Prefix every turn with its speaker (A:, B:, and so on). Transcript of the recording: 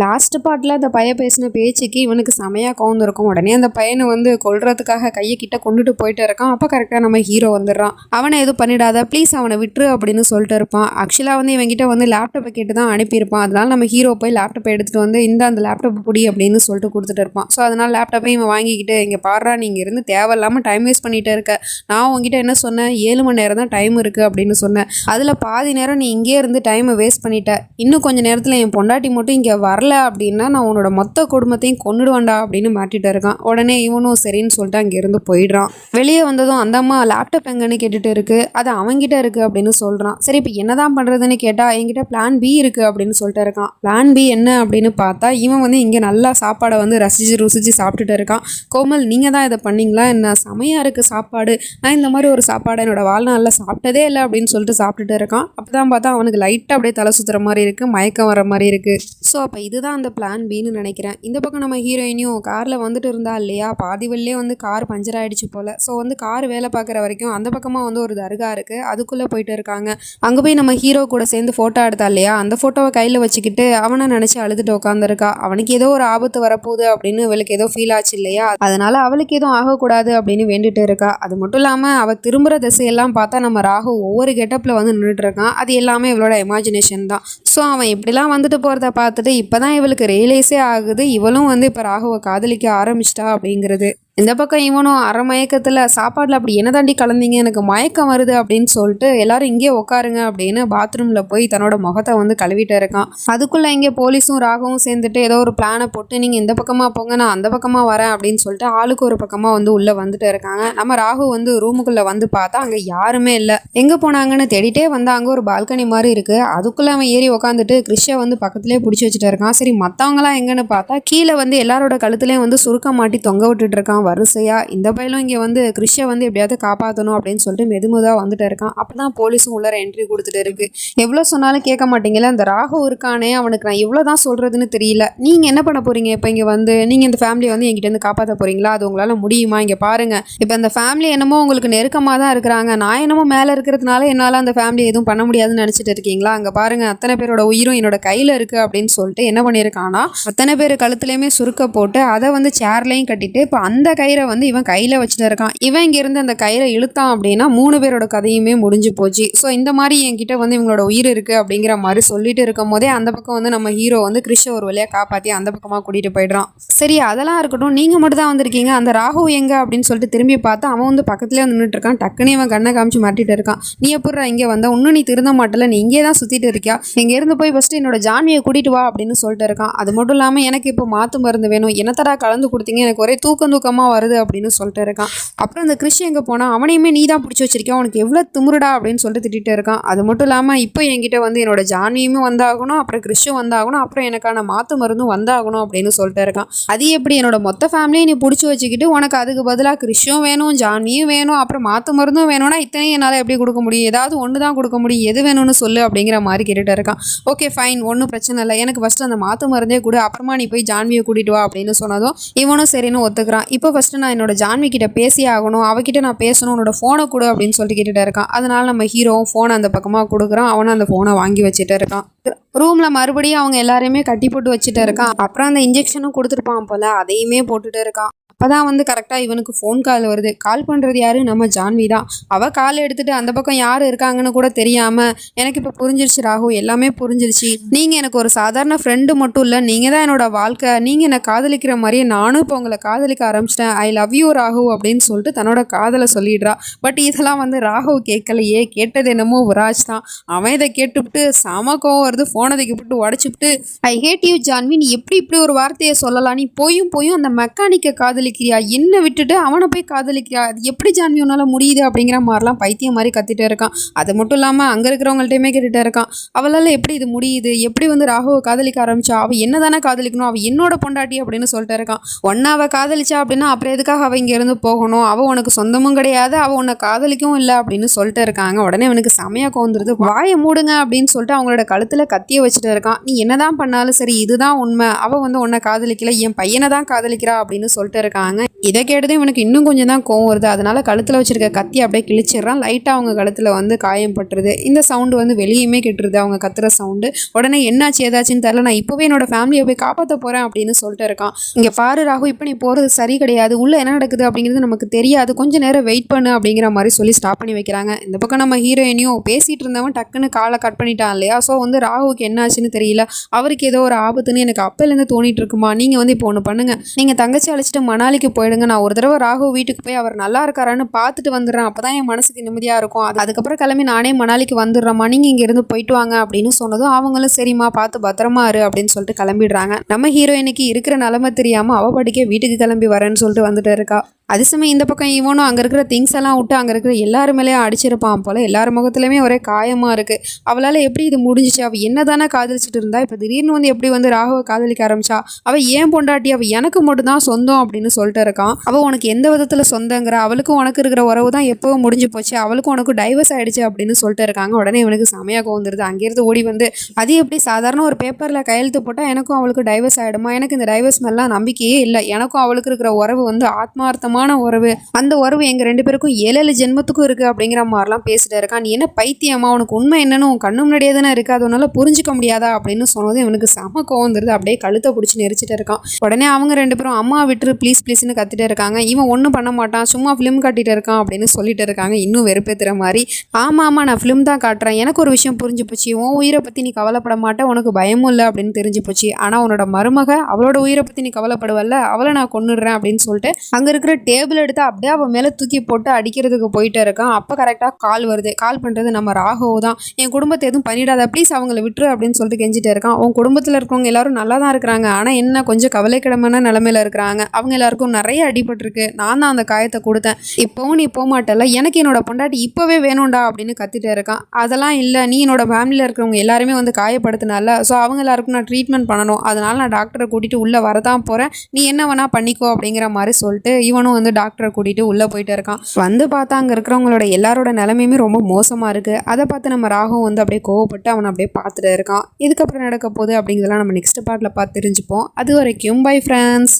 A: Last பார்ட்டில் அந்த பையன் பேசின பேச்சுக்கு இவனுக்கு செமையாக கவுந்திருக்கும். உடனே அந்த பையனை வந்து கொல்றதுக்காக கையை கிட்ட கொண்டுட்டு போயிட்டு இருக்கான். அப்போ கரெக்டாக நம்ம ஹீரோ வந்துடுறான். அவனை எதுவும் பண்ணிடாத ப்ளீஸ் அவனை விட்டுரு அப்படின்னு சொல்லிட்டு இருப்பான். ஆக்சுவலாக வந்து இவங்கிட்ட வந்து லேப்டாப்பை கேட்டு தான் அனுப்பியிருப்பான். அதனால நம்ம ஹீரோ போய் லேப்டாப்பை எடுத்துகிட்டு வந்து அந்த லேப்டாப் புடி அப்படின்னு சொல்லிட்டு கொடுத்துட்டு இருப்பான். ஸோ அதனால லேப்டாப்பை இவன் வாங்கிக்கிட்டு இங்கே பாடுறா நீங்கள் இருந்து தேவையில்லாமல் டைம் வேஸ்ட் பண்ணிகிட்டே இருக்க. நான் உங்ககிட்ட என்ன சொன்னேன், 7 மணி நேரம் தான் டைம் இருக்குது அப்படின்னு சொன்னேன். அதில் பாதி நேரம் நீ இங்கே இருந்து டைமை வேஸ்ட் பண்ணிட்ட. இன்னும் கொஞ்சம் நேரத்தில் என் பொண்டாட்டி மட்டும் இங்கே வரல அப்படின்னா நான் உன்னோட மொத்த குடும்பத்தையும் கொன்னுடுவேண்டா அப்படின்னு மாட்டிட்டு இருக்கான். உடனே இவனும் சரின்னு சொல்லிட்டு அங்கேருந்து போயிடுறான். வெளியே வந்ததும் அந்த அம்மா லேப்டாப் எங்கன்னு கேட்டுட்டு இருக்கு. அது அவங்கிட்ட இருக்கு அப்படின்னு சொல்கிறான். சரி இப்போ என்னதான் பண்ணுறதுன்னு கேட்டால் என்கிட்ட பிளான் பி இருக்குது அப்படின்னு சொல்லிட்டு இருக்கான். பிளான் பி என்ன அப்படின்னு பார்த்தா இவன் வந்து இங்கே நல்லா சாப்பாடை வந்து ருசிச்சு சாப்பிட்டுட்டு இருக்கான். கோமல் நீங்கள் தான் இதை பண்ணீங்களா, என்ன செமையாக இருக்குது சாப்பாடு, நான் இந்த மாதிரி ஒரு சாப்பாடை என்னோட வாழ்நாளில் சாப்பிட்டதே இல்லை அப்படின்னு சொல்லிட்டு சாப்பிட்டுட்டு இருக்கான். அப்போ தான் பார்த்தா அவனுக்கு லைட்டாக அப்படியே தலை சுற்றுற மாதிரி இருக்குது, மயக்கம் வர மாதிரி இருக்குது. ஸோ அப்போ இதுதான் அந்த பிளான் பின்னு நினைக்கிறேன். இந்த பக்கம் நம்ம ஹீரோயினியும் காரில் வந்துட்டு இருந்தா இல்லையா, பாதி வழியே வந்து கார் பஞ்சர் ஆகிடுச்சு போல். ஸோ வந்து கார் வேலை பார்க்குற வரைக்கும் அந்த பக்கமாக வந்து ஒரு தர்கா இருக்குது, அதுக்குள்ளே போயிட்டு இருக்காங்க. அங்கே போய் நம்ம ஹீரோ கூட சேர்ந்து ஃபோட்டோ எடுத்தா இல்லையா, அந்த ஃபோட்டோவை கையில் வச்சுக்கிட்டு அவனை நினச்சி அழுதுட்டு உட்காந்துருக்கா. அவனுக்கு ஏதோ ஒரு ஆபத்து வரப்போகுது அப்படின்னு அவளுக்கு ஏதோ ஃபீல் ஆச்சு இல்லையா, அதனால அவளுக்கு எதுவும் ஆகக்கூடாது அப்படின்னு வேண்டிட்டு இருக்கா. அது மட்டும் இல்லாமல் அவள் திரும்புகிற திசையெல்லாம் பார்த்தா நம்ம ராகு ஒவ்வொரு கெட்டப்பில் வந்து நின்றுட்டு இருக்கான். அது எல்லாமே இவளோட இமேஜினேஷன் தான். ஸோ அவன் இப்படிலாம் வந்துட்டு போகிறத பார்த்துட்டு இப்போ தான் இவளுக்கு ரியலைஸே ஆகுது இவளும் வந்து இப்போ ராகுவை காதலிக்க ஆரம்பிச்சிட்டா அப்படிங்கிறது. இந்த பக்கம் இவனும் அரை மயக்கத்தில் சாப்பாட்டில் அப்படி என்ன தாண்டி கலந்தீங்க, எனக்கு மயக்கம் வருது அப்படின்னு சொல்லிட்டு எல்லாரும் இங்கே உட்காருங்க அப்படின்னு பாத்ரூமில் போய் தன்னோட முகத்தை வந்து கழுவிட்டு இருக்கான். அதுக்குள்ளே இங்கே போலீஸும் ராகவும் சேர்ந்துட்டு ஏதோ ஒரு பிளானை போட்டு நீங்கள் இந்த பக்கமாக போங்க நான் அந்த பக்கமாக வரேன் அப்படின்னு சொல்லிட்டு ஆளுக்கு ஒரு பக்கமாக வந்து உள்ளே வந்துட்டு இருக்காங்க. நம்ம ராகு வந்து ரூமுக்குள்ளே வந்து பார்த்தா அங்கே யாருமே இல்லை. எங்கே போனாங்கன்னு தேடிட்டே வந்து அங்கே ஒரு பால்கனி மாதிரி இருக்குது. அதுக்குள்ளே அவன் ஏறி உட்காந்துட்டு கிறிஷை வந்து பக்கத்துலேயே பிடிச்சி வச்சுட்டு இருக்கான். சரி மற்றவங்களாம் எங்கன்னு பார்த்தா கீழே வந்து எல்லாரோட கழுத்துலேயும் வந்து சுருக்க மாட்டி தொங்க விட்டுட்டு இருக்கான் வரிசையா. இந்த பையலும் இங்கே வந்து கிறிஷை வந்து எப்படியாவது காப்பாற்றணும் அப்படின்னு சொல்லிட்டு மெதுமெதுவாக வந்துட்டு இருக்கான். அப்போ தான் போலீஸும் உள்ளார என்ட்ரி கொடுத்துட்டு இருக்கு. எவ்வளோ சொன்னாலும் கேட்க மாட்டீங்களா, அந்த ராகு இருக்கானே அவனுக்கு நான் எவ்வளோ தான் சொல்கிறதுன்னு தெரியல. நீங்கள் என்ன பண்ண போகிறீங்க இப்போ, இங்கே வந்து நீங்கள் இந்த ஃபேமிலியை வந்து என்கிட்ட இருந்து காப்பாற்ற போகிறீங்களா, அது உங்களால் முடியுமா? இங்கே பாருங்கள், இப்போ அந்த ஃபேமிலி என்னமோ உங்களுக்கு நெருக்கமாக தான் இருக்கிறாங்க, நான் என்னமோ மேலே இருக்கிறதுனால என்னால் அந்த ஃபேமிலி எதுவும் பண்ண முடியாதுன்னு நினச்சிட்டு இருக்கீங்களா, அங்கே பாருங்கள் அத்தனை பேரோட உயிரும் என்னோட கையில் இருக்குது அப்படின்னு சொல்லிட்டு என்ன பண்ணியிருக்கானா அத்தனை பேர் கழுத்துலையுமே சுருக்க போட்டு அதை வந்து சேர்லையும் கட்டிட்டு இப்போ அந்த கயிறை வந்து இவன் கையில் வச்சுட்டு இருக்கான். இவன் இங்கேருந்து அந்த கயிறை இழுத்தான் அப்படின்னா 3 பேரோட கதையுமே முடிஞ்சு போச்சு. ஸோ இந்த மாதிரி என்கிட்ட வந்து இவங்களோட உயிர் இருக்குது அப்படிங்கிற மாதிரி சொல்லிட்டு இருக்கும் போதே அந்த பக்கம் வந்து நம்ம ஹீரோ வந்து கிறிஷை ஒரு வழியாக காப்பாற்றி அந்த பக்கமாக கூட்டிகிட்டு போயிடுறான். சரி அதெல்லாம் இருக்கட்டும், நீங்கள் மட்டும் தான் வந்திருக்கீங்க, அந்த ராகு எங்கே அப்படின்னு சொல்லிட்டு திரும்பி பார்த்தா அவன் வந்து பக்கத்துலேயே வந்து நின்றுட்டு இருக்கான். டக்குன்னு இவன் கண்ணை காமிச்சு மாட்டிட்டு இருக்கான். நீ எப்படா இங்கே வந்தா, இன்னும் நீ திருந்த மாட்டல, நீ இங்கே தான் சுற்றிட்டு இருக்கியா, இங்கேருந்து போய் ஃபஸ்ட்டு என்னோட ஜான்வியை கூட்டிகிட்டு வா அப்படின்னு சொல்லிட்டு இருக்கான். அது மட்டும் இல்லாமல் எனக்கு இப்போ மாற்று மருந்து வேணும், என்னத்தடா கலந்து கொடுத்தீங்க, எனக்கு ஒரே தூக்கமாக வருது அப்படின்னு சொல்லிட்டு இருக்கான். அப்புறம் அந்த கிறிஷ் எங்கே போனால் அவனையுமே நீ தான் பிடிச்சி வச்சிருக்கேன், உனக்கு எவ்வளோ திமுருடா அப்படின்னு சொல்லிட்டு திட்டிகிட்டு இருக்கான். அது மட்டும் இல்லாமல் இப்போ என்கிட்ட வந்து என்னோட ஜான்வியுமே வந்தாகணும், அப்புறம் கிறிஷும் வந்தாகணும், அப்புறம் எனக்கான மாற்று மருந்தும் வந்தாகணும் அப்படின்னு சொல்லிட்டு இருக்கான். அது எப்படி என்னோட மொத்த ஃபேமிலியை நீ பிடிச்சி வச்சுக்கிட்டு உனக்கு அதுக்கு பதிலாக கிறிஷும் வேணும், ஜான்வியும் வேணும், அப்புறம் மாற்று மருந்தும் வேணும்னா இத்தனையும் என்னால் எப்படி கொடுக்க முடியும், ஏதாவது ஒன்று தான் கொடுக்க முடியும், எது வேணும்னு சொல்லு அப்படிங்கிற மாதிரி கேட்டுட்டு இருக்கான். ஓகே ஃபைன், ஒன்றும் பிரச்சனை இல்லை, எனக்கு ஃபஸ்ட்டு அந்த மாற்று மருந்தே கொடு, அப்புறமா நீ போய் ஜான்வியை கூட்டிகிட்டு வா அப்படின்னு சொன்னதும் இவனும் சரின்னு ஒத்துக்கிறான். இப்போ ஃபஸ்ட்டு நான் என்னோட ஜான்வி கிட்ட பேசி ஆகணும், அவகிட்ட நான் பேசணும், உன்னோட ஃபோனை கொடு அப்படின்னு சொல்லி கேட்டுட்டு இருக்கான். அதனால நம்ம ஹீரோவும் ஃபோனை அந்த பக்கமாக கொடுக்குறான். அவனும் அந்த ஃபோனை வாங்கி வச்சுட்டு இருக்கான். ரூமில் மறுபடியும் அவங்க எல்லாரையுமே கட்டி போட்டு வச்சுட்டு இருக்கான். அப்புறம் அந்த இன்ஜெக்ஷனும் கொடுத்துருப்பான் போல், அதையுமே போட்டுட்டு இருக்கான். அப்போதான் வந்து கரெக்டாக இவனுக்கு ஃபோன் கால் வருது. கால் பண்ணுறது யார், நம்ம ஜான்வி தான். அவள் கால் எடுத்துகிட்டு அந்த பக்கம் யார் இருக்காங்கன்னு கூட தெரியாமல் எனக்கு இப்போ புரிஞ்சிருச்சு ராகு, எல்லாமே புரிஞ்சிருச்சு, நீங்கள் எனக்கு ஒரு சாதாரண ஃப்ரெண்டு மட்டும் இல்லை, நீங்கள் தான் என்னோட வாழ்க்கை, நீங்கள் என்னை காதலிக்கிற மாதிரியே நானும் இப்போ உங்களை காதலிக்க ஆரம்பிச்சிட்டேன், ஐ லவ் யூ ராகு அப்படின்னு சொல்லிட்டு தன்னோட காதலை சொல்லிடுறா. பட் இதெல்லாம் வந்து ராகு கேட்கலையே, கேட்டது என்னமோ விராஜ் தான். அவன் இதை கேட்டுவிட்டு செம கோவம் வருது, ஃபோனை தூக்கிவிட்டு உடச்சிவிட்டு ஐ ஹேட் யூ ஜான்வி, நீ எப்படி இப்படி ஒரு வார்த்தையை சொல்லலாம், நீ போயும் அந்த மெக்கானிக்கை காதலிக்கிறியா, என்ன விட்டுட்டு அவனை போய் காதலிக்கிறியா, அது எப்படி ஜான்வி உன்னால் முடியுது அப்படிங்கிற மாதிரிலாம் பைத்தியம் மாதிரி கத்திட்டு இருக்கான். அது மட்டும் இல்லாமல் அங்கே இருக்கிறவங்கள்ட்டையுமே கேட்டுகிட்டே இருக்கான், அவளால் எப்படி இது முடியுது, எப்படி வந்து ராகுவை காதலிக்க ஆரம்பிச்சா, அவள் என்ன தானே காதலிக்கணும், அவள் என்னோட பொண்டாட்டி அப்படின்னு சொல்லிட்டு இருக்கான். ஒன்னா அவள் காதலிச்சா அப்படின்னா அப்புறம் எதுக்காக அவள் இங்கேருந்து போகணும், அவள் உனக்கு சொந்தமும் கிடையாது, அவள் உன்னை காதலிக்கவும் இல்லை அப்படின்னு சொல்லிட்டு இருக்காங்க. உடனே அவனுக்கு செமையாக கோந்துருது. வாயை மூடுங்க அப்படின்னு சொல்லிட்டு அவங்களோட கழுத்தில் கத்திய வச்சுட்டு இருக்கான். நீ என்னதான் பண்ணாலும் சரி இதுதான் உண்மை, அவள் வந்து உன்னை காதலிக்கல, என் பையனை தான் காதலிக்கிறா அப்படின்னு சொல்லிட்டு இருக்கான். இருக்காங்க. இதை கேட்டதும் இவனுக்கு இன்னும் கொஞ்சம் தான் கோவம் வருது. அதனால கழுத்தில் வச்சிருக்க கத்தி அப்படியே கிழிச்சிடுறான். லைட்டாக அவங்க கழுத்தில் வந்து காயம் பட்டுருது. இந்த சவுண்டு வந்து வெளியுமே கெட்டுருது, அவங்க கத்துற சவுண்டு. உடனே என்னாச்சு ஏதாச்சுன்னு தெரியல, நான் இப்போவே என்னோட ஃபேமிலியை போய் காப்பாற்ற போகிறேன் அப்படின்னு சொல்லிட்டு இருக்கான். இங்கே பாரு ராகு, இப்போ நீ போகிறது சரி கிடையாது, உள்ளே என்ன நடக்குது அப்படிங்கிறது நமக்கு தெரியாது, கொஞ்சம் நேரம் வெயிட் பண்ணு அப்படிங்கிற மாதிரி சொல்லி ஸ்டாப் பண்ணி வைக்கிறாங்க. இந்த பக்கம் நம்ம ஹீரோயினியும் பேசிகிட்டு இருந்தவன் டக்குன்னு காலை கட் பண்ணிட்டான் இல்லையா. ஸோ வந்து ராகுவுக்கு என்ன ஆச்சுன்னு தெரியல, அவருக்கு ஏதோ ஒரு ஆபத்துன்னு எனக்கு அப்போலேருந்து தோணிட்டு இருக்குமா. நீங்கள் வந்து இப்போ ஒன்று பண்ணுங்க, நீங்கள் தங்கச்சி அழைச்சிட்டு மணாலிக்கு போயிடுங்க. நான் ஒரு தடவை ராகு வீட்டுக்கு போய் அவர் நல்லா இருக்காரான்னு பார்த்துட்டு வந்துடுறேன், அப்போ தான் என் மனசுக்கு நிம்மதியாக இருக்கும். அதுக்கப்புறம் கிளம்பி நானே மணாலிக்கு வந்துடுறேம்மா, நீங்கள் இங்கேருந்து போயிட்டு வாங்க அப்படின்னு சொன்னதும் அவங்களும் சரிம்மா பார்த்து பத்திரமா இரு அப்படின்னு சொல்லிட்டு கிளம்பிடுறாங்க. நம்ம ஹீரோயினுக்கு இருக்கிற நிலைமை தெரியாமல் அவ படிக்க வீட்டுக்கு கிளம்பி வரேன்னு சொல்லிட்டு வந்துட்டு இருக்கா. அதே சமயம் இந்த பக்கம் இவனும் அங்கே இருக்கிற திங்ஸ் எல்லாம் விட்டு அங்கே இருக்கிற எல்லாருமேலேயும் அடிச்சிருப்பான் போல். எல்லார் முகத்துலையுமே ஒரே காயமாக இருக்குது. அவளால் எப்படி இது முடிஞ்சிச்சு, அவள் என்ன தானே காதலிச்சுட்டு இருந்தா, இப்போ திடீர்னு வந்து எப்படி வந்து ராகுவை காதலிக்க ஆரம்பிச்சா, அவள் ஏன் பொண்டாட்டி, அவள் எனக்கு மட்டும் தான் சொந்தம் அப்படின்னு சொல்லிட்டு இருக்கான். அவள் உனக்கு எந்த விதத்தில் சொந்தங்கிற, அவளுக்கும் உனக்கு இருக்கிற உறவு தான் எப்பவும் முடிஞ்சு போச்சு, அவளுக்கும் உனக்கு டைவர்ஸ் ஆகிடுச்சு அப்படின்னு சொல்லிட்டு இருக்காங்க. உடனே இவனுக்கு செமையாக வந்துடுது. அங்கேருந்து ஓடி வந்து, அது எப்படி சாதாரண ஒரு பேப்பரில் கையெழுத்து போட்டால் எனக்கும் அவளுக்கு டைவர்ஸ் ஆகிடுமா, எனக்கு இந்த டைவர்ஸ் மேலாம் நம்பிக்கையே இல்லை, எனக்கும் அவளுக்கு இருக்கிற உறவு வந்து ஆத்மார்த்தமாக உறவு, அந்த உறவு எங்க 2 பேருக்கும் 7 ஜென்மத்துக்கும் இருக்கு அப்படிங்கிற மாதிரிலாம் பேசிட்டு இருக்கான். நீ என்ன பைத்தியமா, உனக்கு உண்மை என்னன்னு உன் கண்ணு முன்னாடியே தானே இருக்கு, அதனால புரிஞ்சுக்க முடியாதா அப்படின்னு சொன்னது இவனுக்கு செம கோவம் வந்துருது. அப்படியே கழுத்தை பிடிச்சி நெரிச்சிட்டு இருக்கான். உடனே அவங்க 2 பேரும் அம்மா விட்டுரு ப்ளீஸ் ப்ளீஸ்னு கத்திட்டு இருக்காங்க. இவன் ஒன்றும் பண்ண மாட்டான், சும்மா ஃபிலிம் காட்டிட்டு இருக்கான் அப்படின்னு சொல்லிட்டு இருக்காங்க, இன்னும் வெறுப்பேத்துற மாதிரி. ஆமா நான் ஃபிலிம் தான் காட்டுறேன், எனக்கு ஒரு விஷயம் புரிஞ்சு போச்சு, உன் உயிரை பற்றி நீ கவலைப்பட மாட்டேன், உனக்கு பயமும் இல்லை அப்படின்னு தெரிஞ்சு போச்சு. ஆனால் உன்னோட மருமக அவளோட உயிரை பற்றி நீ கவலைப்படுவல்ல, அவளை நான் கொன்னுடுறேன் அப்படின்னு சொல்லிட்டு அங்கே இருக்கிற டேபிள் எடுத்து அப்படியே அவன் மேலே தூக்கி போட்டு அடிக்கிறதுக்கு போயிட்டு இருக்கான். அப்போ கரெக்டாக கால் வருது. கால் பண்ணுறது நம்ம ராகவ் தான். என் குடும்பத்தை எதுவும் பண்ணிடாத ப்ளீஸ், அவங்கள விட்டுரு அப்படின்னு சொல்லிட்டு கெஞ்சிட்டு இருக்கான். உன் குடும்பத்தில் இருக்கவங்க எல்லாரும் நல்லா தான் இருக்கிறாங்க, ஆனால் என்ன கொஞ்சம் கவலைக்கிடமான நிலமையில இருக்கிறாங்க, அவங்க எல்லாருக்கும் நிறைய அடிபட்டிருக்கு, நான் தான் அந்த காயத்தை கொடுத்தேன், இப்போவும் நீ போக மாட்டல, எனக்கு என்னோட பொண்டாட்டி இப்போவே வேணும்டா அப்படின்னு கத்திட்டு இருக்கான். அதெல்லாம் இல்லை, நீ என்னோட ஃபேமிலியில் இருக்கிறவங்க எல்லாருமே வந்து காயப்படுத்தினால, ஸோ அவங்க எல்லாருக்கும் நான் ட்ரீட்மெண்ட் பண்ணணும், அதனால நான் டாக்டரை கூட்டிகிட்டு உள்ளே வரதான் போகிறேன், நீ என்ன வேணா பண்ணிக்கோ அப்படிங்கிற மாதிரி சொல்லிட்டு இவனும் வந்து டாக்டரை கூட்டிகிட்டு உள்ளே போயிட்டு இருக்கான். வந்து பார்த்தா அங்கே இருக்கிறவங்களோட எல்லாரோட நிலைமையுமே ரொம்ப மோசமாக இருக்குது. அதை பார்த்து நம்ம ராகும் வந்து அப்படியே கோவப்பட்டு அவனை அப்படியே பார்த்துட்டு இருக்கான். இதுக்கப்புறம் நடக்க போகுது அப்படிங்கிறதெல்லாம் நம்ம நெக்ஸ்ட் பார்ட்டில் பார்த்து தெரிஞ்சுப்போம். அது வரைக்கும் பை ஃப்ரெண்ட்ஸ்.